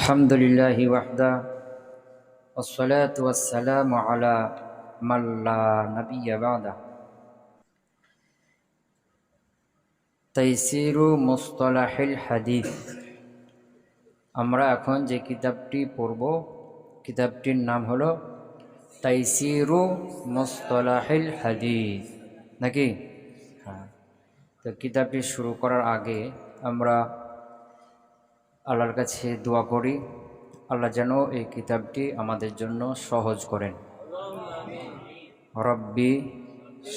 الحمد لله وحده والصلاة والسلام على من لا نبي بعده তাইসিরু মুসতালাহিল হাদিস। আমরা এখন যে কিতাবটি পড়ব কিতাবটির নাম হলো তাইসিরু মুসতালাহিল হাদিস, নাকি? হ্যাঁ। তো কিতাবটি শুরু করার আগে আমরা আল্লাহর কাছে দোয়া করি, আল্লাহ যেন এই কিতাবটি আমাদের জন্য সহজ করেন। রব্বি,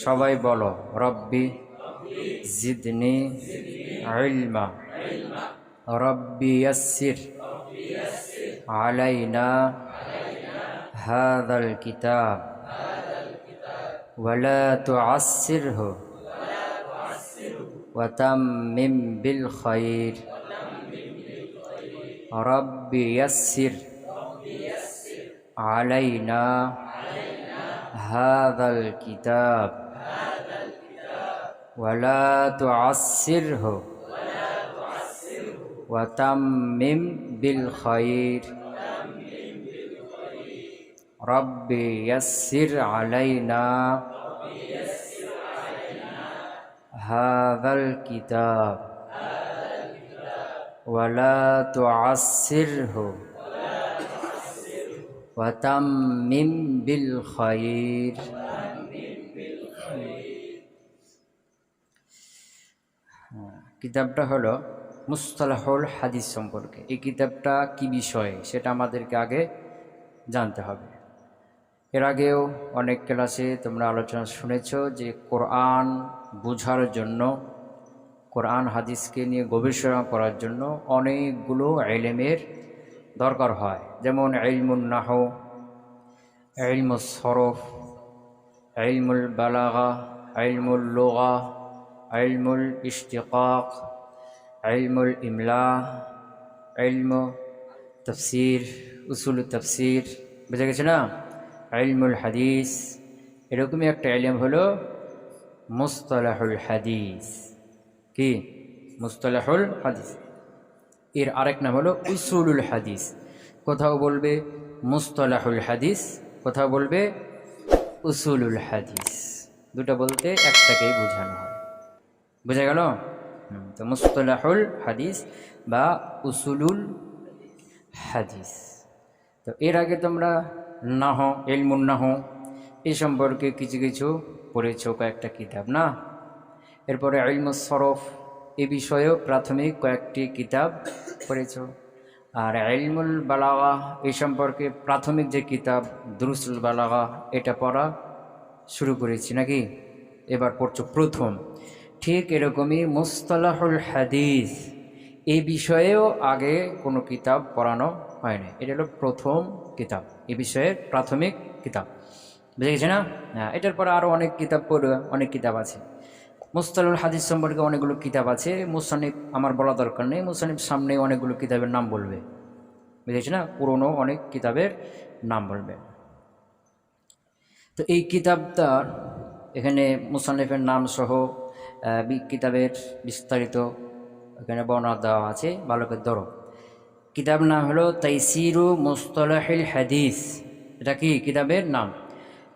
সবাই বলো রব্বি জিদনি ইলমা। রব্বি ইয়াসসির আলাইনা হাযাল কিতাব ওয়ালা তুআসসিরহু ওয়া তাম্মিম বিল খায়র। রব্বি ইয়াসসির আলাইনা হাযাল কিতাব ওয়ালা তুআসসিরহু ওয়া তাম্মিম বিল খায়র। রব্বি ইয়াসসির আলাইনা হাযাল কিতাব ওয়ালা তুআসসিরহু ওয়া তাম্মিম বিল খায়র। কিতাবটা হলো মুসতালাহুল হাদিস সম্পর্কে। এই কিতাবটা কি বিষয়ে সেটা আমাদেরকে আগে জানতে হবে। এর আগেও অনেক ক্লাসে তোমরা আলোচনা শুনেছ যে কোরআন বোঝার জন্য, কোরআন হাদিসকে নিয়ে গবেষণা করার জন্য অনেকগুলো ইলমের দরকার হয়, যেমন ইলমুন নাহু, ইলমুস সরফ, ইলমুল বালাগা, ইলমুল লুগা, ইলমুল ইশতিকাক, ইলমুল ইমলা, ইলমু তাফসির, উসুল তাফসির, বুঝা গেছে না? ইলমুল হাদিস, এরকমই একটা ইলম হলো মুসতালাহুল হাদিস। কি? মুসতালাহুল হাদিস। এর আরেক নাম হলো উসুলুল হাদিস। কোথাও বলবে মুসতালাহুল হাদিস, কোথাও বলবে উসুলুল হাদিস। দুটো বলতে একটাকেই বোঝানো হয়। বোঝা গেল? তো মুসতালাহুল হাদিস বা উসুলুল হাদিস। তো এর আগে তোমরা নাহ, ইলমুন নাহ এই সম্পর্কে কিছু কিছু পড়েছো, কয়েকটা কিতাব না? এরপরে ইলমুস সরফ এ বিষয়েও প্রাথমিক কয়েকটি কিতাব পড়েছ। আর ইলমুল বালাগা এই সম্পর্কে প্রাথমিক যে কিতাব দুরুসুল বালাগা এটা পড়া শুরু করেছি, নাকি? এবার পড়ছো প্রথম। ঠিক এরকমই মুসতালাহুল হাদিস এই বিষয়েও আগে কোনো কিতাব পড়ানো হয়নি। এটা হলো প্রথম কিতাব, এ বিষয়ের প্রাথমিক কিতাব। বুঝে গেছে না? হ্যাঁ। এটার পরে আরও অনেক কিতাব পড়বে, অনেক কিতাব আছে। মুসতালাহুল হাদিস সম্পর্কে অনেকগুলো কিতাব আছে। মুসান্নিফ আমার বলা দরকার নেই, মুসান্নিফ সামনে অনেকগুলো কিতাবের নাম বলবে, বুঝেছি না? পুরনো অনেক কিতাবের নাম বলবে। তো এই কিতাবটা এখানে মুসান্নিফের নাম সহ কিতাবের বিস্তারিত এখানে বর্ণনা দেওয়া আছে, ভালো করে ধরো। কিতাব নাম হলো তাইসিরু মুসতালাহিল হাদিস। এটা কি কিতাবের নাম?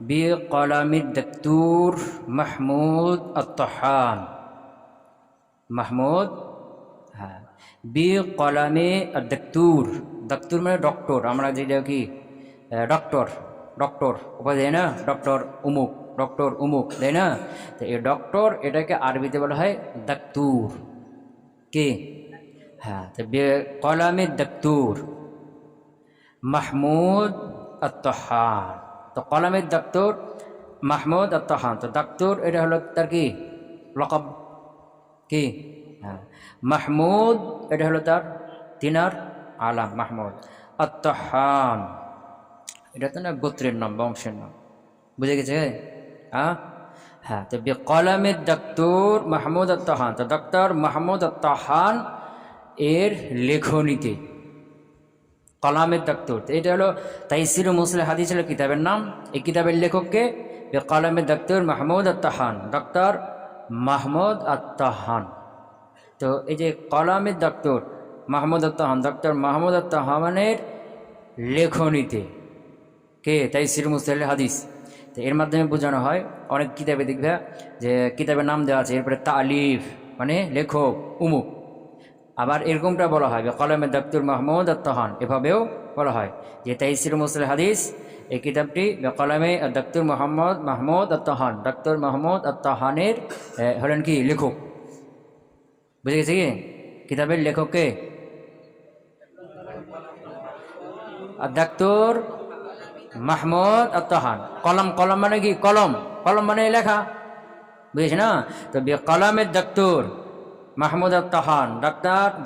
বিকলামিদ দক্তুর মাহমুদ আত-তাহান। মাহমুদ, হ্যাঁ, বিকলামে দক্তুর। দক্তুর মানে ডক্টর। আমরা যেটা কি ডক্টর, ডক্টর উপাধি দেয় না? ডক্টর উমুক, ডক্টর উমুক, তাই না? তো এই ডক্টর এটাকে আরবিতে বলা হয় দক্তুর। কে? হ্যাঁ। তো বিকলামে দক্তুর মাহমুদ আত-তাহান। তো কলামের ডাক্তার মাহমুদ আত-তাহান। তো ডাক্তার এটা হলো তার কি লকব, কি? হ্যাঁ। মাহমুদ এটা হলো তার তিনার আলাম, মাহমুদ। আত-তাহান এটা তো না গোত্রের নাম, বংশের নাম। বুঝে গেছে? হ্যাঁ। হ্যাঁ। তো কলামের ডাক্তার মাহমুদ আত-তাহান। তো ডাক্তার মাহমুদ আত-তাহান এর লেখনীতে কলামের ডাক্তার। এটা হলো তাইসিরু মুসতালাহিল হাদিস হলো কিতাবের নাম। এই কিতাবের লেখককে কলামের ডাক্তার মাহমুদ আত-তাহান, ডাক্তার মাহমুদ আত-তাহান। তো এই যে কলামের ডাক্তার মাহমুদ আত্তাহান, ডক্টর মাহমুদ আত্তাহানের লেখনীতে। কে? তাইসির মুস্তালাহিল হাদিস। তো এর মাধ্যমে বোঝানো হয়, অনেক কিতাবে দেখবে যে কিতাবের নাম দেওয়া আছে, এরপরে তালিফ মানে লেখক উমুক। আবার এরকমটা বলা হয় কলমে ডক্টর মাহমুদ আত্তাহান, এভাবেও বলা হয় যে তাইসির মুস্তালাহিল হাদিস এই কিতাবটি কলমে ডক্টর মাহমুদ আত্তাহান, ডক্টর মাহমুদ আত্তাহানের হলেন কি লেখক। বুঝে গেছে কি? কিতাবের লেখককে ডক্টর মাহমুদ আত্তাহান। কলম, কলম মানে কি? কলম, কলম মানে লেখা, বুঝেছি না? তো কলমের ডক্টর মাহমুদ আত্তাহান,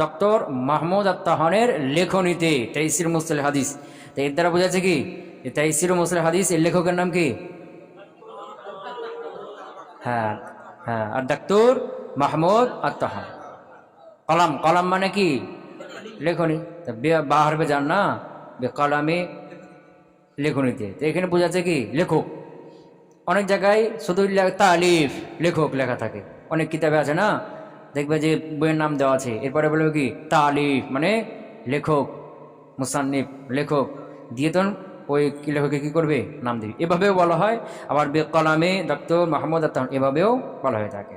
ডক্টর মাহমুদ আত্তাহানের লেখনীতে তাইসির মুস্তালাহিল হাদিস। তো এর দ্বারা বোঝাচ্ছে কি তাইসির মুস্তালাহিল হাদিস এর লেখকের নাম কি? হ্যাঁ হ্যাঁ, আর ডক্টর মাহমুদ আত্তাহান। কলম, কলম মানে কি? লেখনী। বাহার বে যান না কলামে লেখনীতে। তো এখানে বোঝাচ্ছে কি লেখক। অনেক জায়গায় শুধু তালিফ লেখক লেখা থাকে, অনেক কিতাবে আছে না, দেখবে যে বইয়ের নাম দেওয়া আছে, এরপরে বলবে কি তালিফ মানে লেখক, মুসান্নিফ লেখক দিয়ে তখন ওই লেখকে কী করবে? নাম দিবে। এভাবেও বলা হয়। আবার কলামে ডক্টর মাহমুদ আত্তাহান এভাবেও বলা হয়ে থাকে।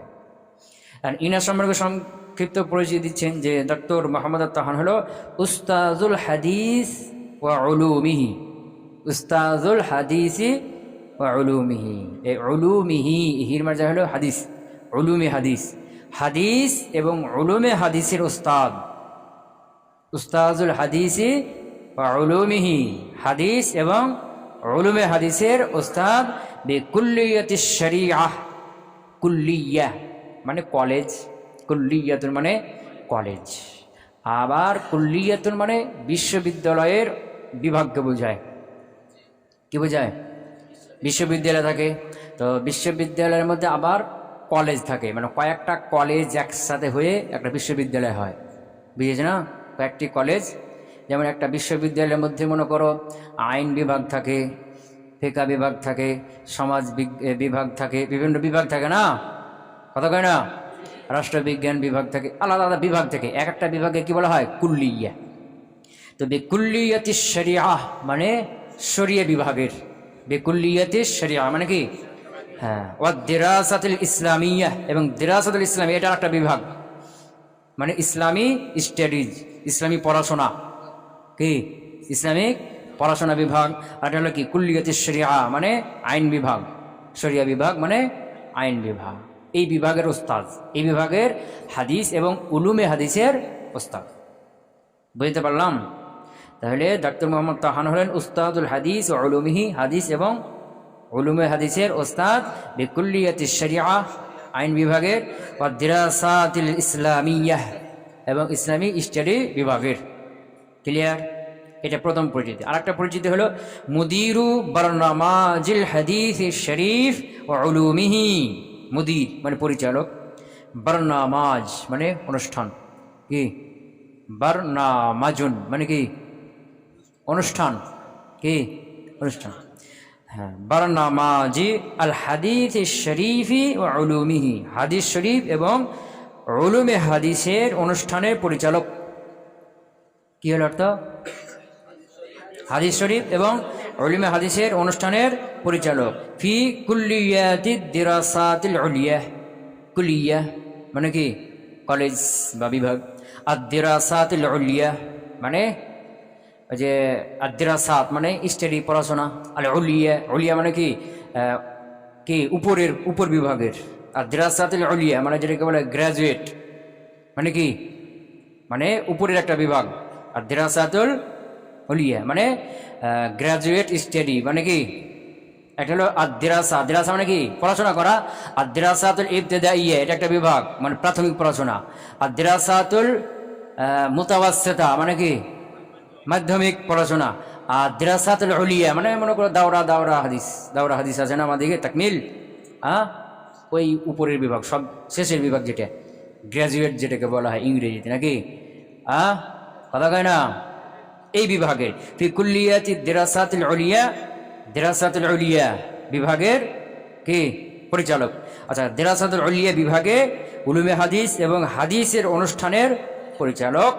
আর ইনার সম্পর্কে সংক্ষিপ্ত পরিচয় দিচ্ছেন যে ডক্টর মাহমুদ আত্তাহান হলো উস্তাজুল হাদিস ওয়া উলুমিহি। উস্তাজুল হাদিসি ওয়া উলুমিহি। এই উলুমিহি, হির মাঝে হলো হাদিস, উলুমে হাদিস, হাদিস এবং উলুমে হাদিসের উস্তাদ। উস্তাজুল হাদিসি ওয়া উলুমিহি, হাদিস এবং উলুমে হাদিসের উস্তাদ। বিকুল্লিয়াতিশ শরিয়াহ, কুল্লিয়াহ মানে কলেজ, কুল্লিয়াতুন মানে কলেজ। আবার কুল্লিয়াতুন মানে বিশ্ববিদ্যালয়ের বিভাগকে বোঝায়। কি বোঝায়? বিশ্ববিদ্যালয় থাকে, তো বিশ্ববিদ্যালয়ের মধ্যে আবার কলেজ থাকে, মানে কয়েকটা কলেজ একসাথে হয়ে একটা বিশ্ববিদ্যালয় হয়, বুঝেছে না? কয়েকটি কলেজ, যেমন একটা বিশ্ববিদ্যালয়ের মধ্যে মনে করো আইন বিভাগ থাকে, ফিকা বিভাগ থাকে, সমাজ বিভাগ থাকে, বিভিন্ন বিভাগ থাকে না, কথা কয় না? রাষ্ট্রবিজ্ঞান বিভাগ থাকে, আলাদা আলাদা বিভাগ থেকে এক একটা বিভাগে কি বলা হয়? কুল্লিয়া। তো বিকুল্লিয়াতিশ শরিয়াহ মানে শরিয়া বিভাগের, বিকুল্লিয়াতিশ শরিয়া মানে কি? হ্যাঁ। ওয়া দিরাসাতুল ইসলামিয়াহ, এবং দিরাসাতুল ইসলামী এটা একটা বিভাগ, মানে ইসলামী স্টাডিজ, ইসলামী পড়াশোনা, কি ইসলামিক পড়াশোনা বিভাগ। আর এটা হলো কি কুল্লিয়াতিশ শরিয়া মানে আইন বিভাগ, শরিয়া বিভাগ মানে আইন বিভাগ। এই বিভাগের ওস্তাদ, এই বিভাগের হাদিস এবং উলুমে হাদিসের ওস্তাদ। বুঝতে পারলাম? তাহলে ডক্টর মোহাম্মদ আত্তাহান হলেন উস্তাদুল হাদিস ও উলুমিহি, হাদিস এবং উলুমে হাদিসের ওস্তাদ। বিকুল্লিয়াতিশ শরিয়া আইন বিভাগের, ওয়া দিরাসাতিল ইসলামিয়াহ এবং ইসলামী স্টাডি বিভাগের। ক্লিয়ার? এটা প্রথম পরিচিতি। আর একটা পরিচিতি হলো মুদিরু বারনামাজিল হাদিস শরীফ ও উলুমিহি। মুদির মানে পরিচালক, বারনামাজ মানে অনুষ্ঠান, কি বারনামাজুন মানে কি অনুষ্ঠান, কি অনুষ্ঠান। হ্যাঁ, বারনামাজি আল হাদিস শরীফি ও উলুমিহি, হাদিস শরীফ এবং উলুমে হাদিসের অনুষ্ঠানের পরিচালক। কি হল অর্থ? হাদিস শরীফ এবং উলুমে হাদিসের অনুষ্ঠানের পরিচালক। ফি কুল্লিয়াতিদ দিরাসাতিল উলিয়া, কুলিয়া মানে কি কলেজ বা বিভাগ। আর দিরাসাতিল উলিয়া মানে যে আদিরাসাত মানে স্টাডি পড়াশোনা, আর উলিয়া, উলিয়া মানে কি কি উপরের, উপর বিভাগের। আর দিরাসাতুল উলিয়া মানে যেটাকে বলে গ্রাজুয়েট, মানে কি মানে উপরের একটা বিভাগ। আর দিরাসাতুল উলিয়া মানে গ্রাজুয়েট স্টাডি মানে কি একটা হলো আদিরাসা, দিরাসা মানে কি পড়াশোনা করা। আর দিরাসাতুল ইবতিদাইয়া এটা একটা বিভাগ, মানে প্রাথমিক পড়াশোনা। আর দিরাসাতুল মুতাওয়াসসিতা মানে কি মাধ্যমিক পড়াশোনা। আর দিরাসাতুল উলিয়া মানে মনে করো দাওরা, দাওরা হাদিস, দাওরা হাদিস আছে না আমাদেরকে, তাকমিল, ওই উপরের বিভাগ, সব শেষের বিভাগ যেটা গ্র্যাজুয়েট যেটাকে বলা হয় ইংরেজিতে, নাকি কথা কয় না? এই বিভাগের ফি কুল্লিয়াতি দিরাসাতুল উলিয়া, দিরাসাতুল উলিয়া বিভাগের কি পরিচালক। আচ্ছা, দিরাসাতুল উলিয়া বিভাগে উলুমে হাদিস এবং হাদিসের অনুষ্ঠানের পরিচালক।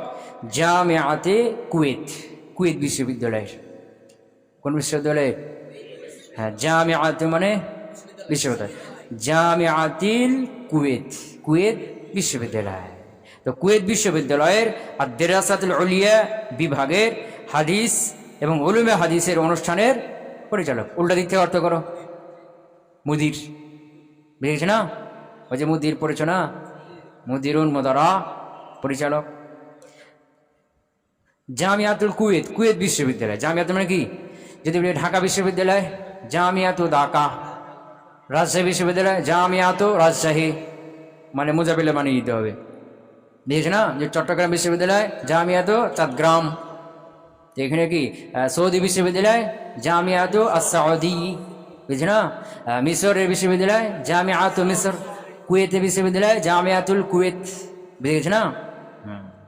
জামিআতে কুয়েত, কুয়েত বিশ্ববিদ্যালয়ের। কোন বিশ্ববিদ্যালয়ের? হ্যাঁ, জামিআতে মানে বিশ্ববিদ্যালয়, জামিআতিল কুয়েত, কুয়েত বিশ্ববিদ্যালয়। তো কুয়েত বিশ্ববিদ্যালয়ের আদ-দিরাসাতুল উলিয়া বিভাগের হাদিস এবং উলুমে হাদিসের অনুষ্ঠানের পরিচালক। উল্টা দিক থেকে অর্থ করো, মুদির, বুঝেছ না? ওই যে মুদির পড়েছ না, মুদিরুন মুদারা, পরিচালক। জামিয়াতুল কুয়েত, কুয়েত বিশ্ববিদ্যালয়। জামিয়াত মানে কি? যদি বলি ঢাকা বিশ্ববিদ্যালয়, জামিয়াতু ঢাকা। রাজশাহী বিশ্ববিদ্যালয়, জামিয়াতু রাজশাহী, মানে মুজাবিলে মানে দিতে হবে, বুঝেছ না? যে চট্টগ্রাম বিশ্ববিদ্যালয়, জামিয়াতু চট্টগ্রাম। এখানে কি সৌদি বিশ্ববিদ্যালয়, জামিয়াতু আস-সাউদি, বুঝেছ না? মিশরের বিশ্ববিদ্যালয়, জামিয়াতু মিশর। কুয়েতের বিশ্ববিদ্যালয়, জামিয়াতুল কুয়েত, বুঝেছ না?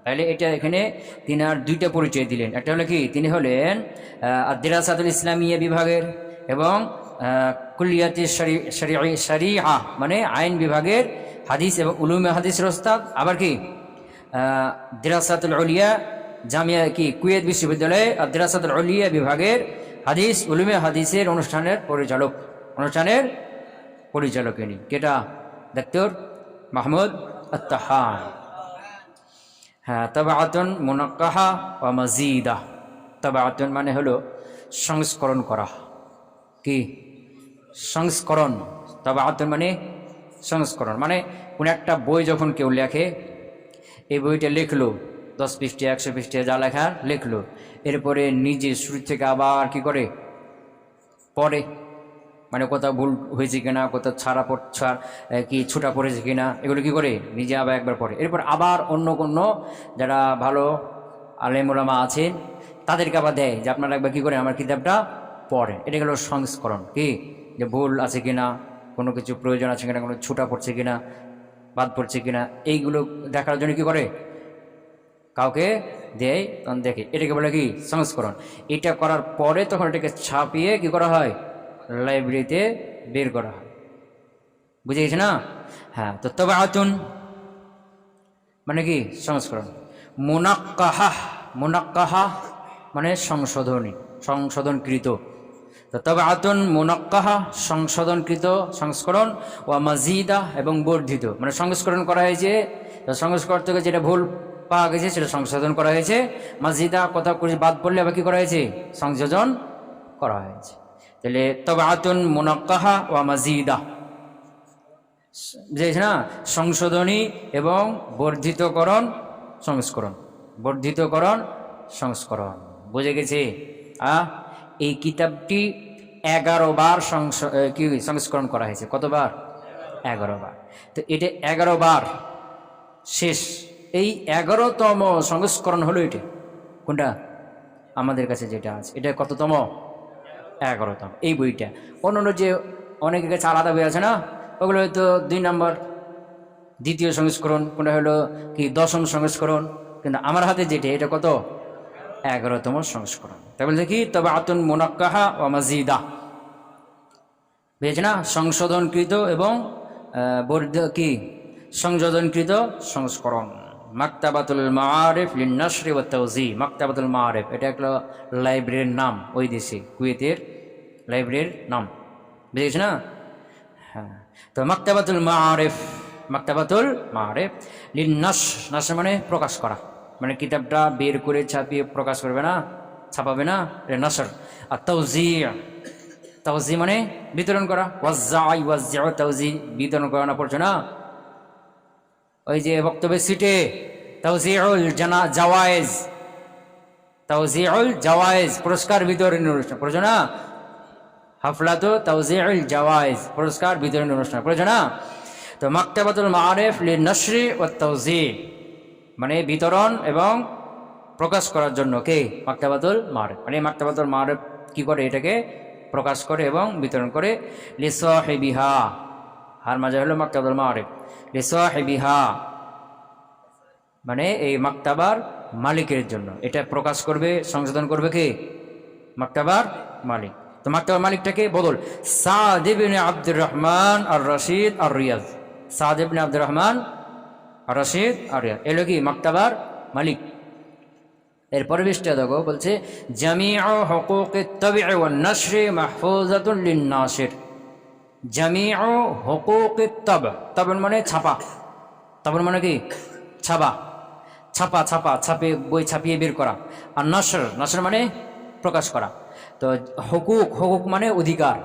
তাহলে এটা এখানে তিনি আর দুইটা পরিচয় দিলেন। একটা হলো কি, তিনি হলেন আদ-দিরাসাতুল ইসলামিয়া বিভাগের এবং কুল্লিয়াতে শরিয়া মানে আইন বিভাগের হাদিস এবং উলুমে হাদিসের ওস্তাদ। আবার কি দিরাসাতুল উলিয়া জামিয়া কি কুয়েত বিশ্ববিদ্যালয়ে আদ-দিরাসাতুল উলিয়া বিভাগের হাদিস উলুমে হাদিসের অনুষ্ঠানের পরিচালক। অনুষ্ঠানের পরিচালক ইনি কেটা? ডক্টর মাহমুদ আত-তাহান। হ্যাঁ, তাবাআতুন মুনাক্কাহা ওয়া মাজিদা। তাবাআতুন মানে হলো সংস্করণ করা। কি সংস্করণ? তাবাআতুন মানে সংস্করণ, মানে কোন একটা বই যখন কেউ লেখে, এই বইটা লিখলো 10 পৃষ্ঠা 100 পৃষ্ঠা যা লেখার লিখলো, এরপরে নিজে শুরু থেকে আবার কি করে পড়ে, মানে কোথাও ভুল হয়েছে কিনা, কোথাও ছাড়া কি ছুটা পড়েছে কিনা, এগুলো কি করে নিজে আবার একবার পড়ে। এরপর আবার অন্য কোনো যারা ভালো আলেম ওলামা আছেন তাদেরকে আবার দেয় যে আপনারা একবার কী করে আমার কিতাবটা পড়েন। এটা হলো সংস্করণ। কি যে ভুল আছে কিনা, কোনো কিছু প্রয়োজন আছে কিনা, কোনো ছুটা পড়ছে কিনা, বাদ পড়ছে কিনা, এইগুলো দেখার জন্য কি করে কাউকে দেয়, তখন দেখে। এটাকে বলে কি সংস্করণ। এটা করার পরে তখন এটাকে ছাপিয়ে কি করা হয়, লাইব্রেরিতে বের করা হয়। বুঝে গেছে না? হ্যাঁ, তো তাবাআতুন মানে কি সংস্করণ। মুনাক্কাহা, মুনাক্কাহা মানে সংশোধনী, সংশোধনকৃত। তো তাবাআতুন মুনাক্কাহা সংশোধনকৃত সংস্করণ, ওয়া মাজিদা এবং বর্ধিত, মানে সংস্করণ করা হয়েছে, সংস্করণ থেকে যেটা ভুল পাওয়া গেছে সেটা সংশোধন করা হয়েছে। মাজিদা কথা বাদ পড়লে আবার কি করা হয়েছে, সংযোজন করা হয়েছে। তাহলে তাবাআতুন মুনাক্কাহা ওয়া মাজিদা, বুঝেছ না? সংশোধনী এবং বর্ধিতকরণ সংস্করণ, বর্ধিতকরণ সংস্করণ। বুঝে গেছে? এই কিতাবটি 11 বার সংস্করণ করা হয়েছে। কতবার? 11 বার। তো এটা 11 বার শেষ। এই 11তম সংস্করণ হলো এটা। কোনটা? আমাদের কাছে যেটা আছে এটা কততম? 11তম। এই বইটা অন্য যে অনেকের কাছে আলাদা বই আছে না, ওগুলো হয়তো 2 নম্বর দ্বিতীয় সংস্করণ, কোনটা হলো কি 10ম সংস্করণ, কিন্তু আমার হাতে যেটা এটা কত? 11তম সংস্করণ। তাই বলছে কি তাবাআতুন মুনাক্কাহা ওয়া মাজিদা, বুঝেছ না? সংশোধনকৃত এবং কি সংযোজনকৃত সংস্করণ। মাকতাবাতুল মাআরিফ লিন-নাশরি ওয়াত তাওযী। মাকতাবাতুল মাআরিফ এটা একটা লাইব্রেরির নাম, ওই দেশে কুয়েতের লাইব্রেরির নাম, বুঝেছ না? হ্যাঁ, তো মাকতাবাতুল মাআরিফ, মাকতাবাতুল মাআরিফ লিন-নাশর মানে প্রকাশ করা, মানে কিতাবটা বের করে ছাপিয়ে প্রকাশ করবে না, ছাপাবে না, এটা নাশর। আর তাওযী, তাওযী মানে বিতরণ করা। ওয়াজ্জাই ওয়াজ্জিউ তাওযী, বিতরণ করা না পড়ছো না? ওই যে বক্তব্যের সিটে তাওযীউল জাওয়ায়েজ, তাওযীউল জাওয়ায়েজ পুরস্কার বিতরণী অনুষ্ঠান পড়ছো না? হাফলাতু তাওযীউল জাওয়ায়েজ পুরস্কার বিতরণী অনুষ্ঠান পড়ছো না? তো মাকতাবাতুল মাআরিফ লিন-নাশরি ওয়াত তাওযী মানে বিতরণ এবং প্রকাশ করার জন্য কে? মাকতাবাতুল মাআরিফ। মানে মাকতাবাতুল মাআরিফ কি করে? এটাকে প্রকাশ করে এবং বিতরণ করে। লিসাহিবিহা, হার মাঝে হলো মাকতাবাতুল মাআরিফ। লিসাহিবিহা মানে এই মাকতাবার মালিকের জন্য এটা প্রকাশ করবে, সংশোধন করবে কে? মাকতাবার মালিক। তো মাকতাবার মালিকটাকে বদল সাদ ইবনে আব্দুর রহমান আর রশিদ আর রিয়াজ। সাদ ইবনে আব্দুর রহমান আর রশিদ আর রিয়াজ এলো কি মাকতাবার মালিক। এরপরে বৃষ্টি দেখো বলছে জামিউ হুকুকিত তাবঈ ওয়ান নাশরি মাহফুজাতুন লিন-নাশির। জামিউ হুকুকিত তাবঈ মানে ছাপা, তাবঈ মানে কি ছাপা, ছাপা ছাপা ছাপিয়ে বই ছাপিয়ে বের করা। আর নাশর, নাশর মানে প্রকাশ করা। তো হুকুক, হুকুক মানে অধিকার,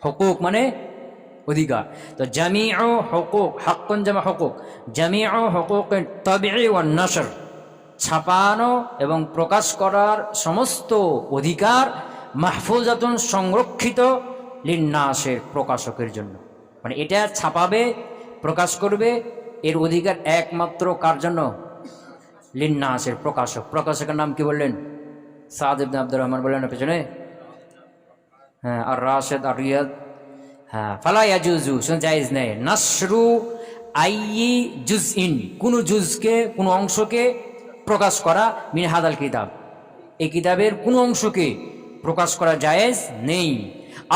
হুকুক মানে অধিকার। তো জামিউ হুকুক, হাক্কুন জামা হুকুক, জামিউ হুকুকিত তাবঈ ওয়ান নাশর, ছাপানো এবং প্রকাশ করার সমস্ত অধিকার, মাহফুজাতুন সংরক্ষিত, লিন-নাশির প্রকাশকের জন্য। মানে এটা ছাপাবে, প্রকাশ করবে, এর অধিকার একমাত্র কার জন্য? লিন-নাশির প্রকাশক। প্রকাশকের নাম কি বললেন? সাদ ইবনে আব্দুর রহমান বললেন না পেছনে? হ্যাঁ, আর রাশেদ আর রিয়াদ। হ্যাঁ, ফালা ইয়াজুজু, শুনে জায়েজ নেই, নাশরু আইয়ি জুজইন, কোন জুজকে, কোন অংশকে প্রকাশ করা, মিন হাদাল কিতাব, এই কিতাবের কোন অংশকে প্রকাশ করা জায়েজ নেই।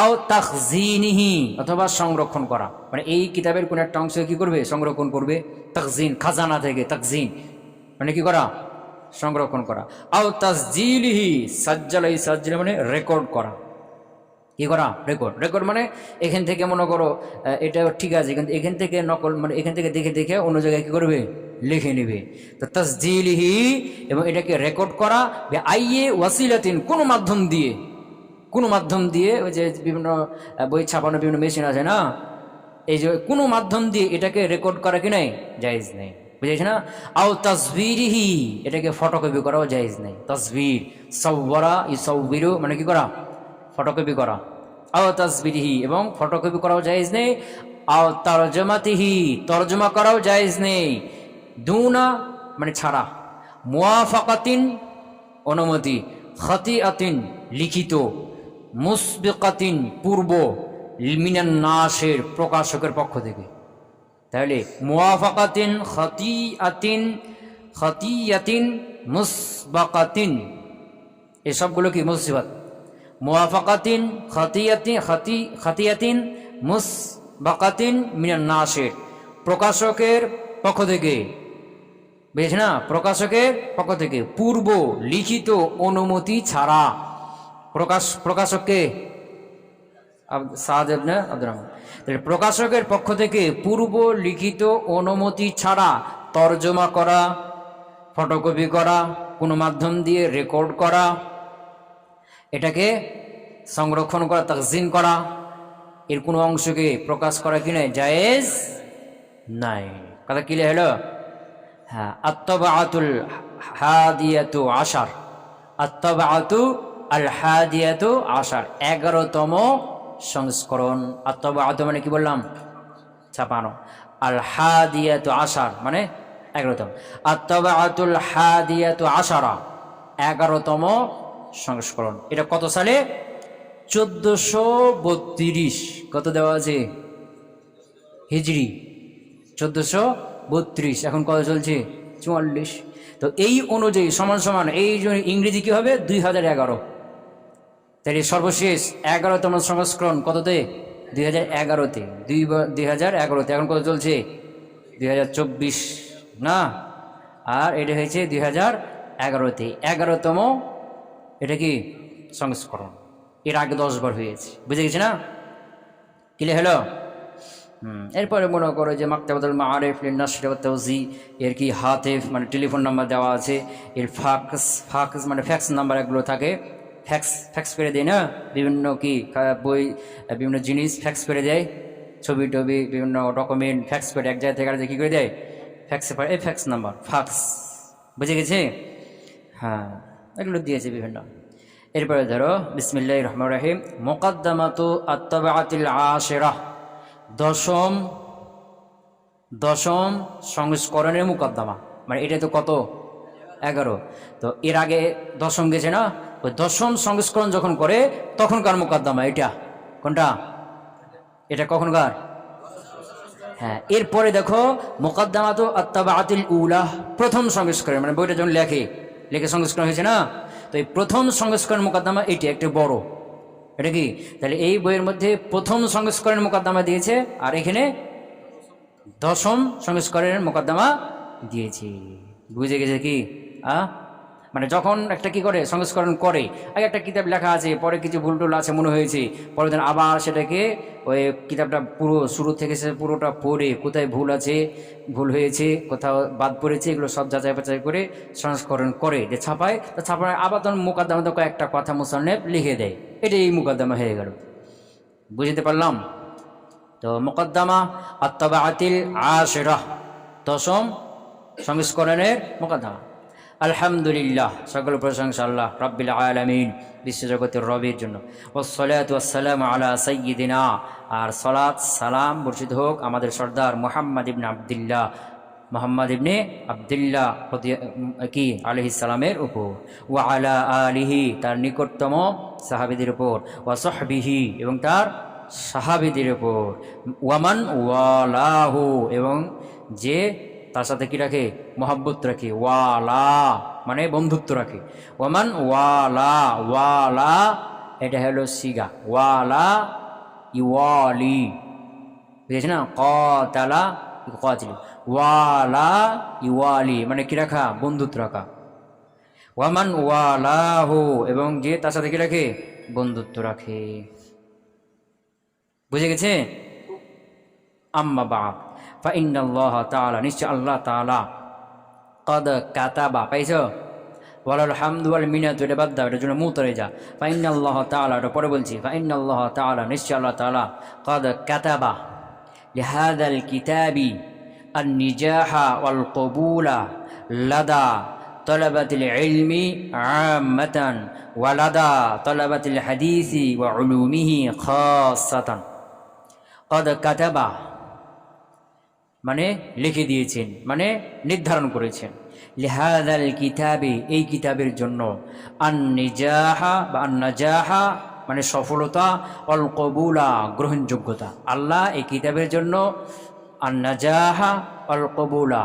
আও তাখজিনিহি, অথবা সংরক্ষণ করা, মানে এই কিতাবের কোন একটা অংশ কি করবে? সংরক্ষণ করবে। তাখজিন, খাজানা থেকে তাখজিন মানে কি করা? সংরক্ষণ করা। আও তাসজিলিহি, সাজ্জালাই, সাজ্জিল মানে রেকর্ড করা। কি করা? রেকর্ড। রেকর্ড মানে এখান থেকে মনে করো এটা ঠিক আছে, কিন্তু এখান থেকে নকল, মানে এখান থেকে দেখে দেখে অন্য জায়গায় কি করবে? লিখে নেবে। তো তাসজিলিহি, এবং এটাকে রেকর্ড করা, আইয়ে ওয়াসিলাতিন, কোনো মাধ্যম দিয়ে, কোনো মাধ্যম দিয়ে, ওই যে বিভিন্ন বই ছাপানো বিভিন্ন মেশিন আছে না, এই যে কোনো মাধ্যম দিয়ে এটাকে রেকর্ড করা কি নাই? জায়েজ নেই, বুঝেছ না? আও তাসবিরিহি, এটাকে ফটোকপি করাও জায়েজ নেই। তাসবির, সাওয়ারা ইউসাউবিরু মানে কি করা? ফটোকপি করা। আও তাসবিরিহি, এবং ফটোকপি করাও জায়েজ নেই। আও তরজমাতিহি, তরজমা করাও জায়েজ নেই। দুনা মানে ছাড়া, মুওয়াফাকাতিন অনুমতি, খাতিআতিন লিখিত, মুসবিকাতিন পূর্ব, মিনান নাশির প্রকাশকের পক্ষ থেকে। তাহলে মুওয়াফাকাতিন, খাতিআতিন, খাতিয়াতিন, মুসবাকাতিন, এসবগুলো কি মুসিবত। মুওয়াফাকাতিন, খাতিয়াতিন, খাতিয়াতিন, মুসবাকাতিন, মিনান নাশির প্রকাশকের পক্ষ থেকে, বুঝেছ না? প্রকাশকের পক্ষ থেকে পূর্ব লিখিত অনুমতি ছাড়া। প্রকাশককে সাদ ইবনে আব্দুর রহমান। তাহলে প্রকাশকের পক্ষ থেকে পূর্ব লিখিত অনুমতি ছাড়া তরজমা করা, ফটোকপি করা, কোনো মাধ্যম দিয়ে রেকর্ড করা, এটাকে সংরক্ষণ করা, তাকজিন করা, এর কোনো অংশকে প্রকাশ করা কি নাই? জায়েজ নাই। কথা ক্লিয়ার হলো? হ্যাঁ, আত-তাবআতুল হাদিয়াতু আশার, আত-তাবআতু আল হাদিয়াতু আশার, 11তম সংস্করণ। আত-তাবআতু মানে কি বললাম? ছাপানো। আল হাদিয়াতু আশার মানে 11তম। আত-তাবআতুল হাদিয়াতু আশারা, 11তম সংস্করণ। এটা কত সালে? 1432। কত দেওয়া আছে? হিজরি 1432। এখন কত চলছে? 44। তো এই অনুযায়ী সমান সমান এই ইংরেজি কি হবে? 2011। তাহলে সর্বশেষ 11তম সংস্করণ কততে? 2011-তে। 2011-তে। এখন কত চলছে? 2024 না, আর এটা হয়েছে 2011-তে, 11তম এটা কি সংস্করণ। এর আগে 10 বার হয়েছে, বুঝে গেছে না? ক্লিয়ার হলো? এরপরে মনে করো যে মাকতাবাতুল মাআরিফ লিন-নাশর ওয়া তাওযী, এর কি হাতেফ মানে টেলিফোন নাম্বার দেওয়া আছে, এর ফাক্স মানে ফ্যাক্স নাম্বার এগুলো থাকে। ফ্যাক্স করে দেয় না, বিভিন্ন কি বই, বিভিন্ন জিনিস ফ্যাক্স করে দেয়, ছবি টবি, বিভিন্ন ডকুমেন্ট ফ্যাক্স করে এক জায়গা থেকে আর কী করে দেয়? ফ্যাক্সে পারে, এই ফ্যাক্স নাম্বার, ফাক্স, বুঝে গেছে? হ্যাঁ, এগুলো দিয়েছে বিভিন্ন। এরপরে ধরো বিসমিল্লাহির রহমানির রহিম, মুকদ্দমাতু আত-তাবআতিল আশিরা, দশম সংস্করণের মুকদ্দমা। মানে এটা তো কত? 11। তো এর আগে 10ম গেছে না, ওই 10ম সংস্করণ যখন করে তখনকার মুকদ্দমা এটা। কোনটা? এটা কখনকার? হ্যাঁ, এরপরে দেখো মুকদ্দমাতু আত-তাবআতিল উলা, প্রথম সংস্করণ, মানে বইটা যখন লেখে সংস্করণ হয়েছে না, তো এই প্রথম সংস্করণ মুকদ্দমা এইটা একটু বড়। এটা কি? তাহলে এই বইয়ের মধ্যে প্রথম সংস্করণের মুকদ্দমা দিয়েছে, আর এখানে 10ম সংস্করণের মুকদ্দমা দিয়েছে। বুঝে গেছে কি? মানে যখন একটা কি করে সংস্করণ করে, আগে একটা কিতাব লেখা আছে, পরে কিছু ভুল টুল আছে মনে হয়েছে, পরের দিন আবার সেটাকে ওই কিতাবটা পুরো শুরু থেকে সে পুরোটা পড়ে কোথায় ভুল আছে, ভুল হয়েছে, কোথাও বাদ পড়েছে, এগুলো সব যাচাই বাছাই করে সংস্করণ করে যে ছাপায়। তো ছাপায় আবার তখন মুকাদ্দমাতে কয়েকটা কথা মুসান্নেফ লিখে দেয়, এটাই এই মুকাদ্দমা হয়ে গেল। বুঝতে পারলাম? তো মুকদ্দমা আত-তাবাআতিল আশিরা, 10ম সংস্করণের মুকদ্দমা। আলহামদুলিল্লাহ, সকল প্রশংসা আল্লাহ রাব্বিল আলামিন, বিশ্বজগতের রবের জন্য। ওয়াসসালাতু ওয়াসসালামু আলা সাইয়্যিদিনা, আর সালাত সালাম বর্ষিত হোক আমাদের সর্দার মুহাম্মদ ইবনে আবদুল্লাহ, মুহাম্মদ ইবনে আবদুল্লাহ কি আলাইহিস সালামের উপর, ওয়া আলা আলিহি, তার নিকটতম সাহাবীদের উপর, ওয়া সাহবিহি, এবং তার সাহাবীদের উপর, ওয়ামান ওয়ালাহু, এবং যে তার সাথে কি রাখে, মহাব্বত রাখে, ওয়ালা মানে বন্ধুত্ব রাখে, ওয়ামান ওয়ালা, ওয়ালা এটা হলো সিগা, ওয়ালা ইওয়ালি, বুঝেছি না? কাতালা কাতিল, ওয়ালা ইওয়ালি মানে কি রাখা, বন্ধুত্ব রাখা। ওয়ামান ওয়ালাহু, এবং যে তার সাথে কি রাখে, বন্ধুত্ব রাখে। বুঝে গেছে? আম্মা বা'দ, ফাইন্নাল্লাহ তাআলা, নিশ্চয় আল্লাহ তাআলা, ক্বাদ কাতাবা, পাইছো? ওয়ালাল হামদু ওয়াল মিনাতু, এটা বাদ দাও, এটার জন্য মুতরে যা। ফাইন্নাল্লাহ তাআলা, এটা পরে বলছি। ফাইন্নাল্লাহ তাআলা, নিশ্চয় আল্লাহ তাআলা, ক্বাদ কাতাবা লিহাযাল কিতাবি আন-নিজাহা ওয়াল কবুলা লাদা তলাবাতিল ইলমি আম্মাতান ওয়া লাদা তলাবাতিল হাদিসি ওয়া উলুমিহি খাসাতান। ক্বাদ কাতাবা মানে লিখে দিয়েছেন, মানে নির্ধারণ করেছেন। লিহাযাল কিতাবে, এই কিতাবের জন্য, আন-নিজাহা বা আন-নাজাহা মানে সফলতা, অল কবুলা গ্রহণযোগ্যতা। আল্লাহ এই কিতাবের জন্য আন-নাজাহা অল কবুলা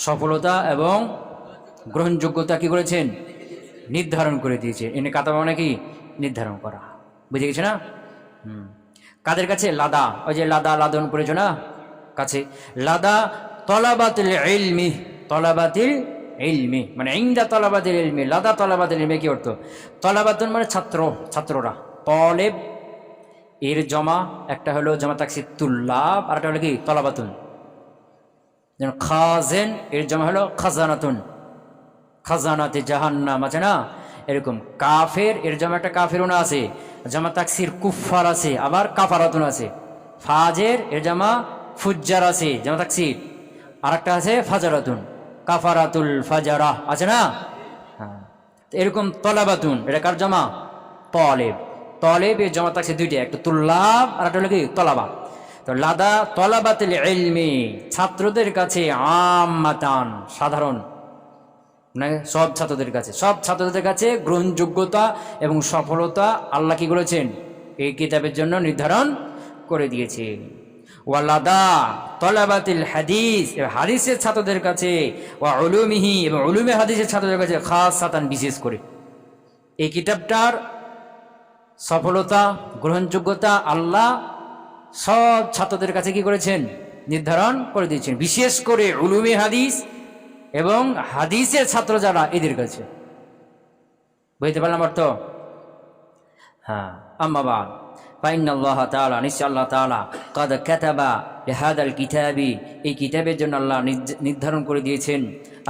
সফলতা এবং গ্রহণযোগ্যতা কি করেছেন, নির্ধারণ করে দিয়েছেন। এনে কাতাবা মানে কি, নির্ধারণ করা। বুঝে গেছে না? কাদের কাছে? লাদা, ওই যে লাদা লাদন করেছো না, কাছে। লাদা তলাবাতিল ইলমি, তলাবাতিল ইলমি মানে ইনদা তলাবাতিল ইলমি, লাদা তলাবাতিল ইলমি কি অর্থ? তলাবাতুন মানে ছাত্র, ছাত্ররা। তলেব এর জমা, একটা হলো জমা তাকসির তুল্লাব, আর একটা হলো কি তলাবাতুন। যেমন খাজেন এর জমা হলো খাজানাতুন, খাজানাতে জাহান্নাম আছে না, এরকম। কাফের এর জমা একটা কাফেরুনা আছে, জমা তাকসির কুফার আছে, আবার কাফারাতুন আছে। ফাজের এর জমা ফুজ্জার আছে, জমা তাকসির, আর একটা আছে ফাজারাতুন, কাফারাতুল ফাজারা আছে না। হ্যাঁ, এরকম তলাবাতুন, এটা কার জমা? তলেব। তলেব এর জমা তাকসির দুইটা, একটা তুল্লাব আর একটা হলো কি তলাবা। তো লাদা তলাবাতিল ইলমি, ছাত্রদের কাছে, আম্মাতান সাধারণ, মানে সব ছাত্রদের কাছে, সব ছাত্রদের কাছে গ্রহণযোগ্যতা এবং সফলতা আল্লাহ কি করেছেন, এই কিতাবের জন্য নির্ধারণ করে দিয়েছে। ওয়ালাদা তলাবাতিল হাদিস, হাদিসের ছাত্রদের কাছে, ওয়া উলুমিহি, এবং উলুমে হাদিসের ছাত্রদের কাছে, খাসাতান বিশেষ করে। এই কিতাবটার সফলতা গ্রহণযোগ্যতা আল্লাহ সব ছাত্রদের কাছে কি করেছেন, নির্ধারণ করে দিয়েছেন, বিশেষ করে উলুমে হাদিস এবং হাদিসের ছাত্র যারা, এদের কাছে। বুঝতে পারলাম অর্থ? হ্যাঁ। আম্মা বা'দ, ফাইন্নাল্লাহ তাআলা, নিশ্চয় আল্লাহ তাআলা, ক্বাদ কাতাবা লিহাযাল কিতাবি, এই কিতাবের জন্য আল্লাহ নির্ধারণ করে দিয়েছেন,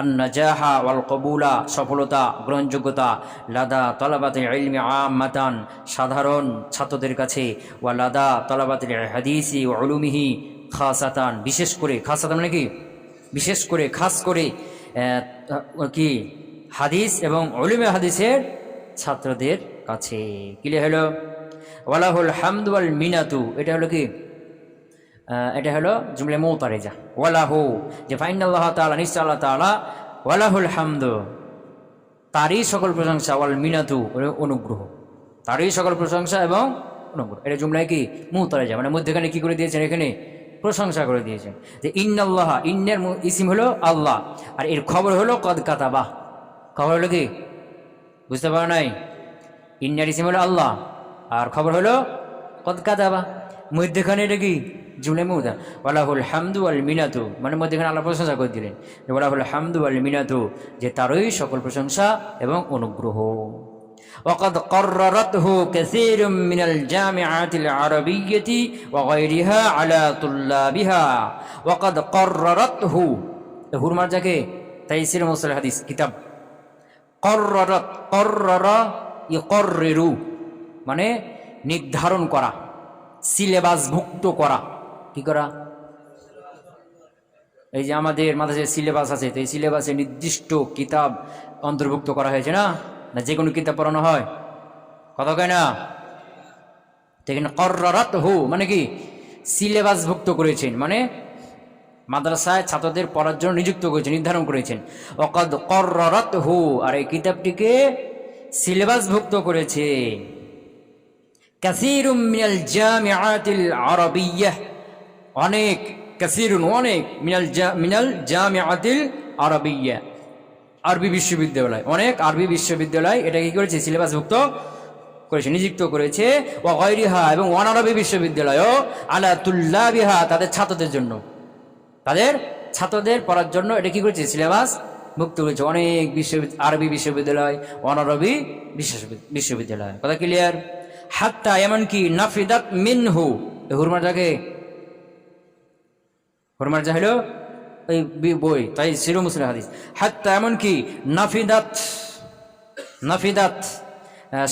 আন-নাজাহা ওয়াল কবুলা সফলতা গ্রহণযোগ্যতা, লাদা তলাবাতিল ইলমি আম্মাতান সাধারণ ছাত্রদের কাছে, ওয়া লাদা তলাবাতিল হাদিসি ওয়া উলুমিহি খাসাতান বিশেষ করে। খাসাতান মানে কি, বিশেষ করে, খাস করে কি, হাদিস এবং উলুমে হাদিসের ছাত্রদের কাছে। ক্লিয়ার হলো? ওয়ালাহুল হামদু ওয়াল মিনাতু, এটা হলো কি, এটা হলো জুমলা মুতারিজা। ওয়ালাহু, যে ফাইন্নাল্লাহ তাআলা, নিশ্চয় আল্লাহ তাআলা, ওয়ালাহুল হামদু, তারই সকল প্রশংসা, ওয়াল মিনাতু অনুগ্রহ, তারই সকল প্রশংসা এবং অনুগ্রহ। এটা জুমলায় কি মুতারিজা, মানে মধ্যখানে কি করে দিয়েছেন, এখানে প্রশংসা করে দিয়েছেন। যে ইন্নাল্লাহ, ইন্নের ইসিম হলো আল্লাহ, আর এর খবর হলো ক্বাদ কাতাবা। খবর হলো কি, বুঝতে পারো নাই? ইন্নের ইসিম হলো আল্লাহ, আর খবর হলো ক্বাদ কাতাবা। মধ্যখানে এটা কি জুমলা মুদা, ওয়ালাহুল হামদু ওয়াল মিনাতু, মানে মধ্যেখানে আল্লাহ প্রশংসা করে দিলেন, ওয়ালাহুল হামদু ওয়াল মিনাতু, যে তারই সকল প্রশংসা এবং অনুগ্রহ। وقد قررته كثير من الجامعات العربية وغيرها على طلابها وقد قررته হুরমার যাকে তাইসির মুসতালাহ হাদিস কিতাব। কর্ররত, কর্ররা ইকর্রিরু মানে নির্ধারণ করা, সিলেবাসভুক্ত করা। কি করা? এই যে আমাদের মাদ্রাসায় সিলেবাস আছে, তো এই সিলেবাসে নির্দিষ্ট কিতাব অন্তর্ভুক্ত করা হয়েছে না, না যে কোনো কিতাব পড়ানো হয়, কথা কয় না? দেখেন কর্ররাতহু মানে কি সিলেবাসভুক্ত করেছেন, মানে মাদ্রাসায় ছাত্রদের পড়ার জন্য নিযুক্ত করেছেন, নির্ধারণ করেছেন। ওয়াকাদ কর্ররাতহু, আর এই কিতাবটিকে সিলেবাসভুক্ত করেছে কাসীরুম মিনাল জামিআতিল আরাবিয়্যাহ, অনেক, কাসীরুন অনেক, মিনাল জামিআতিল আরাবিয়্যাহ আরবি বিশ্ববিদ্যালয়, অনেক আরবি বিশ্ববিদ্যালয় এটা কি করেছে? সিলেবাসভুক্ত করেছে, নিযুক্ত করেছে। ওয়া গায়রিহা, এবং অনারবি বিশ্ববিদ্যালয়ও আলা তুল্লাবিহা, তাদের ছাত্রদের জন্য, তাদের ছাত্রদের পড়ার জন্য এটা কি করেছে? সিলেবাস মুক্ত করেছে। অনেক আরবি বিশ্ববিদ্যালয়, অনারবি বিশ্ববিদ্যালয়, কথা ক্লিয়ার? হাত্তা এমনকি নাফিদাত মিনহু, হুরমার জাগে, হুরমার যা হলো এই বই তাই সিরু মুসলিম হাদিস। হাত্তা এমনকি নাফিদাত, নাফিদাত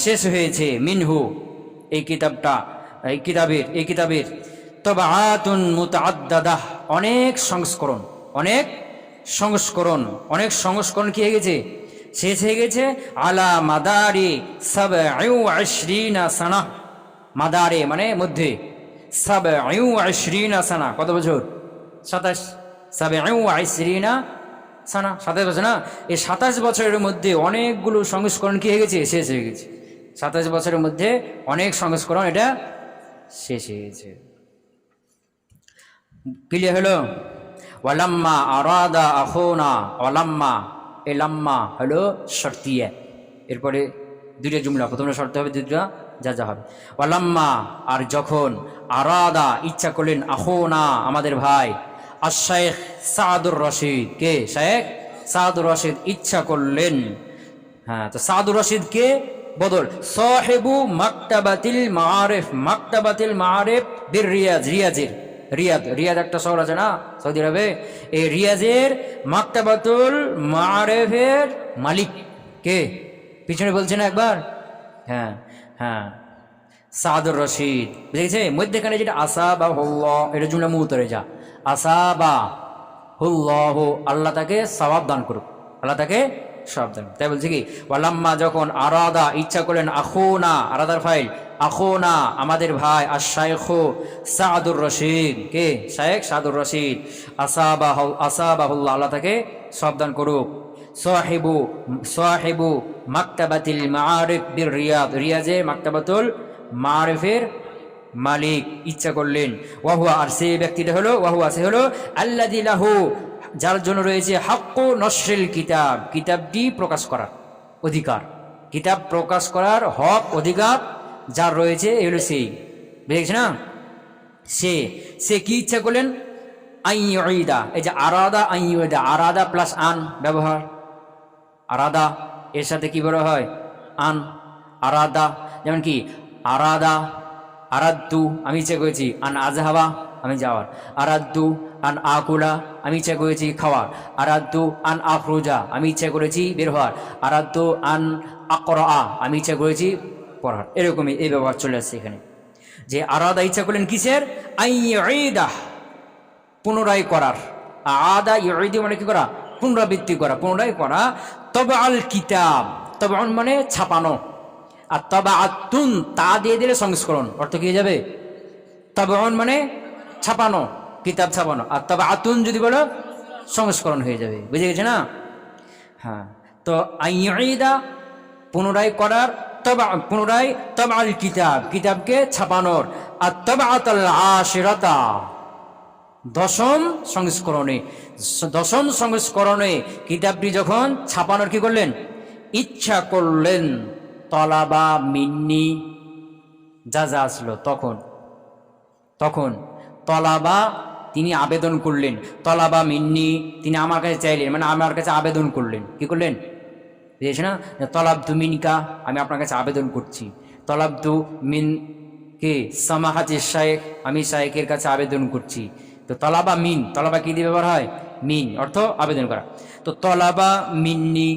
শেষ হয়েছে, মিনহু এই কিতাবটা, এই কিতাবের তবাআতুন মুতাআদ্দাদাহ, অনেক সংস্করণ, অনেক সংস্করণ কি হয়ে গেছে? শেষ হয়ে গেছে। আলা মাদারি 27 সানা, মাদারে মানে মধ্যে, 27 সানা, কত বছর? 27, 27 সানা, 27 বছর না? এই 27 বছরের মধ্যে অনেকগুলো সংস্করণ কি হয়ে গেছে? শেষ হয়ে গেছে। 27 বছরের মধ্যে অনেক সংস্করণ এটা শেষ হয়ে গেছে। ক্লিয়ার হলো? ওয়ালাম্মা আরাদা আখুনা, ওয়ালাম্মা, এই লাম্মা হলো শর্তিয়া, এরপরে দুইটা জুমলা, প্রথমে শর্ত হবে, দুইটা যা যা হবে। ওয়ালাম্মা, আর যখন, আরাদা ইচ্ছা করলেন, আখুনা আমাদের ভাই, আর শাইখ সাদুর রশিদ, কে? শাইখ সাদুর রশিদ ইচ্ছা করলেন। হ্যাঁ, তো সাদুর রশিদ কে? বদল সাহেবু মাকতাবাতিল মাআরিফ, মাকতাবাতিল মাআরিফ বির রিয়াজ, রিয়াদ একটা শহর আছে না সৌদি আরবে, এই রিয়াজের মাকতাবাতুল মাআরিফের মালিক কে? পিছনে বলছে না একবার? হ্যাঁ হ্যাঁ, সাদুর রশিদ, বুঝেছে? মধ্যখানে যেটা আসাবাহুল্লাহ, এটা জুমলা মুতরেজা, আসাবাহুল্লাহ, আল্লাহ তাকে সওয়াব দান করুক, আল্লাহ তাকে সাবধান। তাই বলছে কি ওয়ালাম্মা যখন, আরাদা ইচ্ছা করলেন, আখুনা আরাদার ফাইল, আখুনা আমাদের ভাই, আর শাইখ সাদুর রশিদ, কে? শাইখ সাদুর রশিদ, আসাবাহুল্লাহ আল্লাহ তাকে সাবধান করুক। সাহিবু মাকতাবাতিল মাআরিফ বির রিয়াদ, রিয়াজে মাকতাবাতুল মাআরিফের মালিক ইচ্ছা করলেন। ওয়াহুয়া, আর সেই ব্যক্তিটা হলো, ওয়াহুয়া সে হলো, আল্লাযী লাহু যার জন্য রয়েছে, হাক্কু নশরিল কিতাব, কিতাবটি প্রকাশ করার অধিকার, কিতাব প্রকাশ করার হক অধিকার যার রয়েছে, এগুলো সেই, বুঝেছে না? সে কি ইচ্ছা করলেন? আইয়ুইদা, এই যে আরাদা, আইয়ুইদা, আরাদা প্লাস আন ব্যবহার, আরাদা এর সাথে কি বলা হয়? আন, আরাদা, যেমন কি আরাদা, আরাদ্দু আমি ইচ্ছা করেছি, আন আজহাবা আমি যাওয়ার, আরাদ্দু আন আকুলা আমি ইচ্ছা করেছি খাওয়ার, আরাদ্দু আন আখরুজা আমি ইচ্ছা করেছি বের হওয়ার, আরাদ্দু আন আকরা আমি ইচ্ছা করেছি পড়ার। এরকমই এই ব্যবহার চলে আসছে এখানে, যে আরাদা ইচ্ছা করলেন কিসের? আইয়ুইদা পুনরায় করার, আদা ইউইদু মানে কি করা? পুনরাবৃত্তি করা, পুনরায় করা। তবে আল কিতাব, তবে মানে ছাপানো, আর তবে আতুন তা দিয়ে দিলে সংস্করণ, অর্থ কি হয়ে যাবে? তবে মানে ছাপানো, কিতাব ছাপানো, আর তবে আতুন যদি বলো সংস্করণ হয়ে যাবে, বুঝে গেছে না? হ্যাঁ, তো আইয়ুইদা পুনরায় করার, পুনরায় তবে আল কিতাব কিতাবকে ছাপানোর, আর তবে আতাল আশিরাতা দশম সংস্করণে কিতাবটি যখন ছাপানোর কি করলেন? ইচ্ছা করলেন। তলাবা মিন্নি যা যা আসলো তখন তলাবা তিনি আবেদন করলেন, তলাবা মিন্নি তিনি আমার কাছে চাইলেন, মানে আমার কাছে আবেদন করলেন। কি করলেন? বুঝেছে না? তলাবতু মিনকা আমি আপনার কাছে আবেদন করছি, তলাবতু মিন কে সামাহাতি শায়েখ আমি শায়েখের কাছে আবেদন করছি। তো তলাবা মিন, তলাবা কি দিয়ে ব্যবহার হয়? মিন অর্থ আবেদন করা। তো তলাবা মিন্নি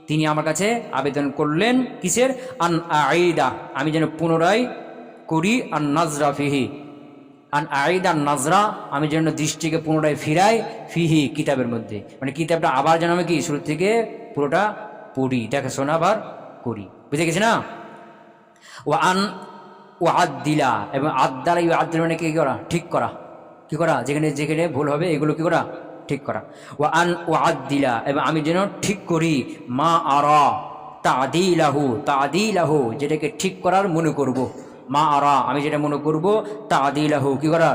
তিনি আমার কাছে আবেদন করলেন কিসের? আন আইদা আমি যেন পুনরায় করি, আন নাজরা ফিহি আন আইদা নাজরা আমি যেন দৃষ্টিকে পুনরায় ফিরাই, ফিহি কিতাবের মধ্যে, মানে কিতাবটা আবার যেন আমি কি শুরু থেকে পুরোটা পড়ি, দেখাশোনা আবার করি। বুঝে গেছি না? ও আন ও আদিলা এবং আদালা আদিল মানে কি করা? ঠিক করা। কি করা? যেখানে যেখানে ভুল হবে এগুলো কি করা? ঠিক করা। ও আন ও আদিলা এবং আমি যেন ঠিক করি, মা আরা তাদিলাহু তাদিলাহু যেটাকে ঠিক করার মনে করব, মা আরা আমি যেটা মনে করব, তাদিলাহু কি করা?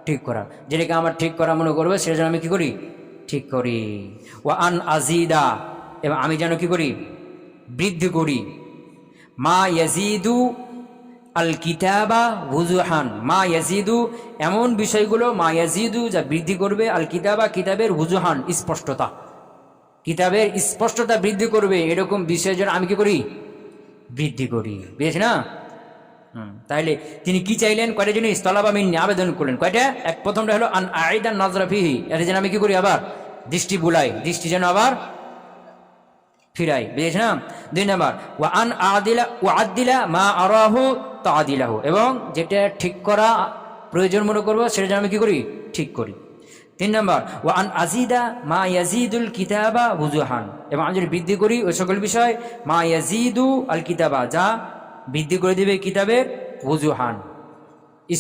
ঠিক করা। যেটাকে আমার ঠিক করা মনে করবে সেটা যেন আমি কি করি? ঠিক করি। ও আন আজিদা এবং আমি যেন কি করি? বৃদ্ধি করি, মা ইয়াজিদু আল কিতাবা হুজুহান মা ইয়াজিদু এমন বিষয়গুলো, মা ইয়াজিদু যা বৃদ্ধি করবে, আল কিতাবা কিতাবের হুজুহান স্পষ্টতা, কিতাবের স্পষ্টতা বৃদ্ধি করবে এরকম বিষয়ের জন্য আমি কি করি? বৃদ্ধি করি। বুঝেছি না? তাইলে তিনি কি চাইলেন? কয়টা জিনিস? তলাবা মিন্নি আবেদন করলেন। কয়টা? এক প্রথমটা হলো আন আইদান নাজরা ফিহি এর যেন আমি কি করি? আবার দৃষ্টি বুলাই, দৃষ্টি যেন আবার ফিরাই। বুঝেছি না? দুই নাম্বার ওয়া আন আদিলা ওয়া আদিলা মা আরাহু তাদিলাহু এবং যেটা ঠিক করা প্রয়োজন মনে করবো সেটা যেন আমি কি করি? ঠিক করি। তিন নম্বর ওয়া আন আজিদা মা ইয়াজিদুল কিতাবা হুজুহান এবং আমি যদি বৃদ্ধি করি ওই সকল বিষয়, মা ইয়াজিদু আল কিতাবা যা বৃদ্ধি করে দিবে কিতাবের হুজুহান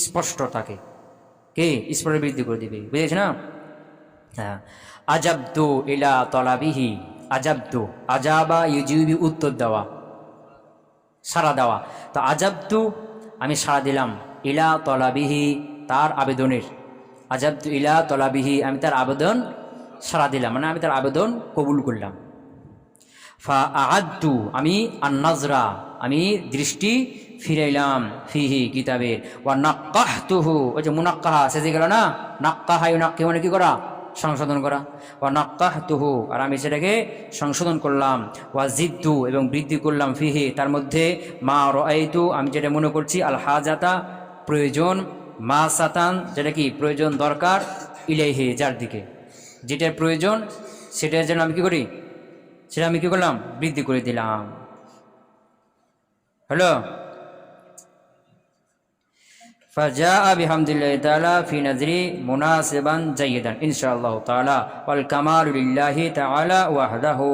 স্পষ্টতাকে, কে স্পষ্ট বৃদ্ধি করে দিবে। বুঝেছি না? হ্যাঁ। আজাবতু ইলা তলাবিহি আজাবতু আজাবা ইউজিবি উত্তর দেওয়া, সাড়া দেওয়া। তো আজাবতু আমি সাড়া দিলাম, ইলা তলাবিহি তার আবেদনের, আজাবতু ইলা তলাবিহি আমি তার আবেদন সাড়া দিলাম, মানে আমি তার আবেদন কবুল করলাম। ফা আহাদ্দু আমি আন নাজরা আমি দৃষ্টি ফিরাইলাম, ফিহি কিতাবের। ওয়া নাক্কাহতুহু ওই যে মুনাক্কাহা সেজে গেল না? নাক্কাহা ইউনাক্কি মানে কি করা? সংশোধন করা। ওয়া নাক্কাহতুহু আর আমি সেটাকে সংশোধন করলাম। ওয়া জিদ্দু এবং বৃদ্ধি করলাম, ফিহি তার মধ্যে, মা রাআইতু আমি যেটা মনে করছি, আল হাজাতা প্রয়োজন, মা সাতান যেটা কি প্রয়োজন দরকার, ইলাইহি যার দিকে যেটার প্রয়োজন সেটার যেন আমি কি করি? সেটা আমি কি করলাম? বৃদ্ধি করে দিলাম। হলো ফাজাআ বিহামদিল্লাহি তাআলা ফি নাজরি মুনাসিবান জাইয়িদান ইনশাআল্লাহ তাআলা ওয়াল কামালু লিল্লাহি তাআলা ওয়াহদাহু।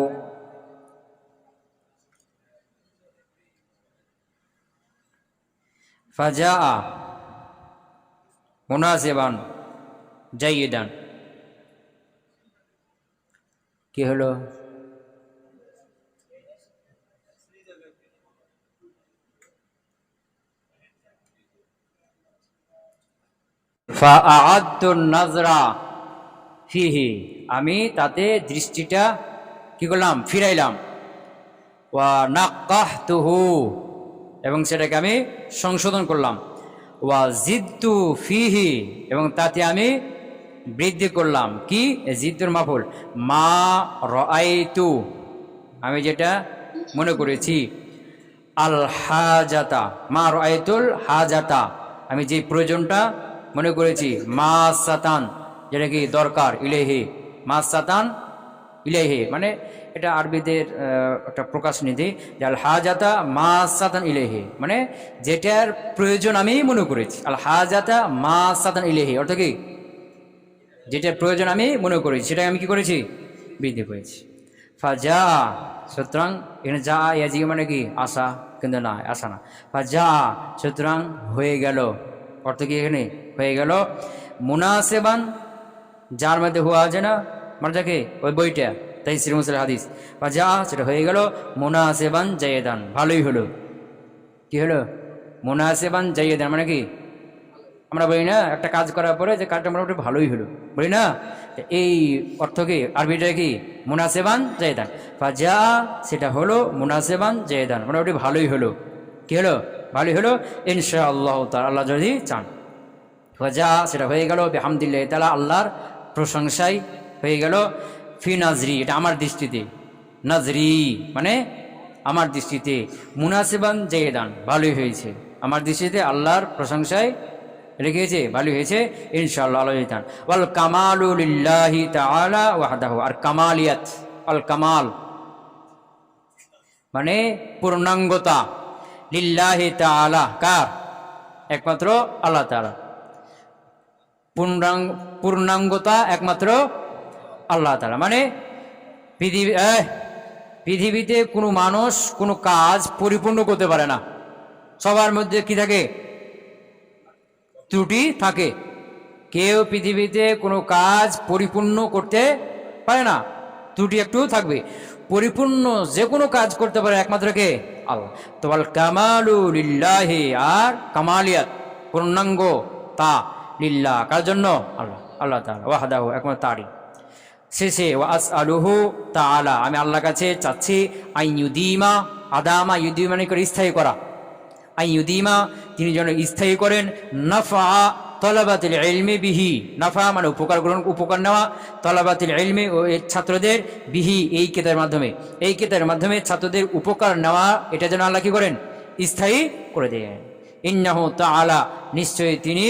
ফাজাআ মুনাসিবান জাইয়িদান কি হলো? ফাআআদতু নাজরা ফিহি আমি তাতে দৃষ্টিটা কি করলাম? ফিরাইলাম। ওয়া নাক্কাহতুহু এবং সেটাকে আমি সংশোধন করলাম। ওয়া জিদ্দু ফিহি এবং তাতে আমি বৃদ্ধি করলাম। কি? জিদ্দুর মাফুল, মা রাআইতু আমি যেটা মনে করেছি, আল হাজাতা মা রাআইতুল হাজাতা আমি যে প্রয়োজনটা মনে করেছি, মা সাতান যেটা কি দরকার, ইলাইহি মা সাতান ইলাইহি মানে এটা আরবিদের একটা প্রকাশনীতি যে আল হাজাতা মা সাতান ইলাইহি মানে যেটার প্রয়োজন আমি মনে করেছি, আল হাজাতা মা সাতান ইলাইহি অর্থ কি? যেটার প্রয়োজন আমি মনে করেছি সেটা আমি কি করেছি? বৃদ্ধি করেছি। ফাজা সুতরাং এখানে যা ইয়াজি মানে কি? আশা, কিন্তু না আশা না। ফাজা সুতরাং হয়ে গেল অর্থ কি? এখানে হয়ে গেল মুনাসেবান যার মধ্যে হুয়া আছে না মানে যাকে ওই বইটা তাইসির মুসলিম হাদিস, ফাজা সেটা হয়ে গেল মুনাসেবান জাইয়িদান ভালোই হলো। কি হলো? মুনাসেবান জাইয়িদান মানে কি? আমরা বলি না একটা কাজ করার পরে যে কাজটা মোটামুটি ভালোই হলো, বলি না? এই অর্থ কি? আরবিটা কি? মুনাসেবান জাইয়িদান। ফাজা সেটা হলো মুনাসেবান জাইয়িদান মোটামুটি ভালোই হলো। কি হলো? ভালোই হলো ইনশাআল্লাহ তাআলা, আল্লাহ যদি চান। ওয়াজা সেটা হয়ে গেল বিহামদিল্লাহি তাআলা আল্লাহর প্রশংসাই হয়ে গেল। ফি নাজরি এটা আমার দৃষ্টিতে, নাজরি মানে আমার দৃষ্টিতে, মুনাসিবান জায়েদান ভালোই হয়েছে, আমার দৃষ্টিতে আল্লাহর প্রশংসায় রেখেছে ভালো হয়েছে ইনশাআল্লাহ আল্লাহ জান। ওয়াল কামালু লিল্লাহি তাআলা ওয়াহদাহু, আর কামালিয়াত আল কামাল মানে পূর্ণাঙ্গতা, লিল্লাহি তাআলা কার? একমাত্র আল্লাহ তাআলা। পূর্ণাঙ্গতা একমাত্র আল্লাহ তাআলা মানে পৃথিবীতে কোনো মানুষ কোনো কাজ পরিপূর্ণ করতে পারে না, সবার মধ্যে কি থাকে? ত্রুটি থাকে। কেউ পৃথিবীতে কোনো কাজ পরিপূর্ণ করতে পারে না, ত্রুটি একটু থাকবে। পরিপূর্ণ যে কোনো কাজ করতে পারে একমাত্র কে? আল্লাহ। তো আল কামালু লিল্লাহি, আর কামালিয়াত পূর্ণাঙ্গ তা লিল্লাহ কার জন্য? আল্লাহ, আল্লাহ তাআলা ওয়াহদাহু একমাত্র তারই। শেষে ওয়া আসআলুহু তাআলা আমি আল্লাহর কাছে চাচ্ছি আইয়ুদিমা, আদামা ইউদিমা মানে করে স্থায়ী করা, আইয়ুদিমা তিনি যেন স্থায়ী করেন, নাফা তলাবাতিল ইলমি বিহি, নাফা মানে উপকার গ্রহণ উপকার নেওয়া, তলাবাতিল ইলমি ও এর ছাত্রদের বিহি এই কিতাবের মাধ্যমে, এই কিতাবের মাধ্যমে ছাত্রদের উপকার নেওয়া এটা যেন আল্লাহ কি করেন? স্থায়ী করে দেন। ইন্নাহু তাআলা নিশ্চয়ই তিনি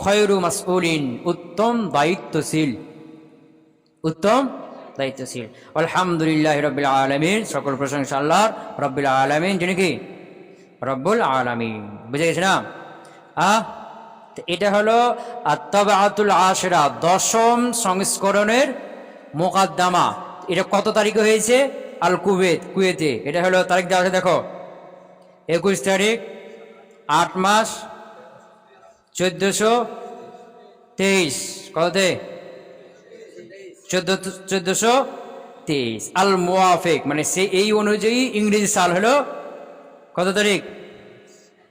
খয়রু মাসউলিন উত্তম দায়িত্বশীল, উত্তম দায়িত্বশীল। আলহামদুলিল্লাহি রাব্বিল আলামিন, সকল প্রশংসা আল্লাহর রাব্বিল আলামিন যিনি কি? রব্বুল আলামিন। বুঝে গেছে না? এটা হলো আত-তাবাআতুল আশিরা, 10ম সংস্করণের মুকাদ্দামা। এটা কত তারিখে হয়েছে? আল কুয়েতে। এটা হলো তারিখ দেওয়া আছে দেখো, 21 তারিখ 8 মাস 1423। কততে? 1423। আল মুওয়াফিক মানে সে এই অনুযায়ী ইংরেজি সাল হলো কত তারিখ?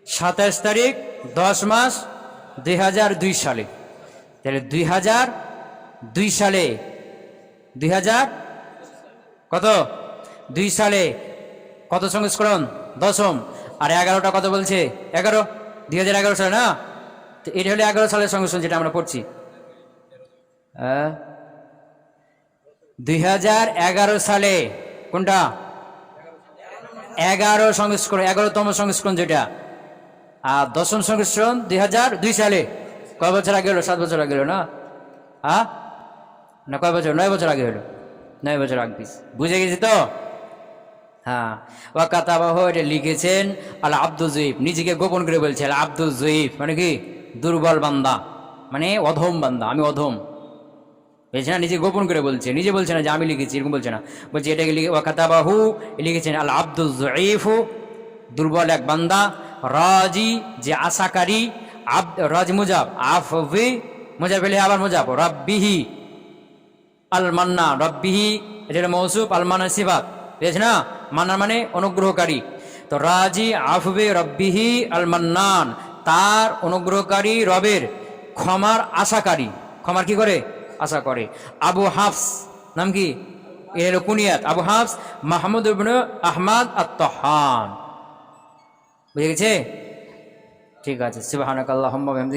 27 তারিখ 10 মাস 2002 সালে। তাহলে 2002 সালে 2000 কত 2 সালে কত সংস্করণ? 10ম। আর 11টা কত বলছে? 11, 2011 সালে না? তো এটা হলো 11 সালের সংস্করণ যেটা আমরা পড়ছি। 2011 সালে কোনটা? 11 সংস্করণ, 11তম সংস্করণ যেটা। আর 10ম সংস্করণ 2002 সালে। কয় বছর আগে হলো? 7 বছর আগে হলো না? না কয় বছর? 9 বছর আগে হলো। 9 বছর আগে। বুঝে গেছি তো? হ্যাঁ। ওয়া কাতাবাহু এটা লিখেছেন আল আব্দুল জয়ীফ, নিজেকে গোপন করে বলছে আল আব্দুল জয়ীফ মানে কি? দুর্বল বান্দা, মানে অধম বান্দা, আমি অধম। বলছে না, নিজে গোপন করে বলছে, নিজে বলছে না যে আমি লিখেছি, এরকম বলছে না। বলছে এটাকে লিখে ওয়া কাতাবাহু লিখেছেন আল আব্দুল জয়ীফ, দুর্বল এক বান্দা, রাজি যে আশাকারী, রাজ মুজাব, আফি মুজাব পেলে আবার মুজাব, রাব্বিহি আল মান্না, রাব্বিহি এটা মৌসুফ, আল মান্না সিফাত। বুঝেছ না? মান্না মানে অনুগ্রহকারী। তো রাজি আফবে রব্বিহি আল মান্নান, তার অনুগ্রহকারী রবের ক্ষমার আশাকারী, ক্ষমার কি করে? আশা করে। আবু হাফস নাম কি? এ হলো কুনিয়াত। আবু হাফস মাহমুদ ইবনে আহমদ আত-তাহান। বুঝে গেছে? ঠিক আছে। সুবহানাকাল্লাহুম্মা ওয়া বিহামদিকা।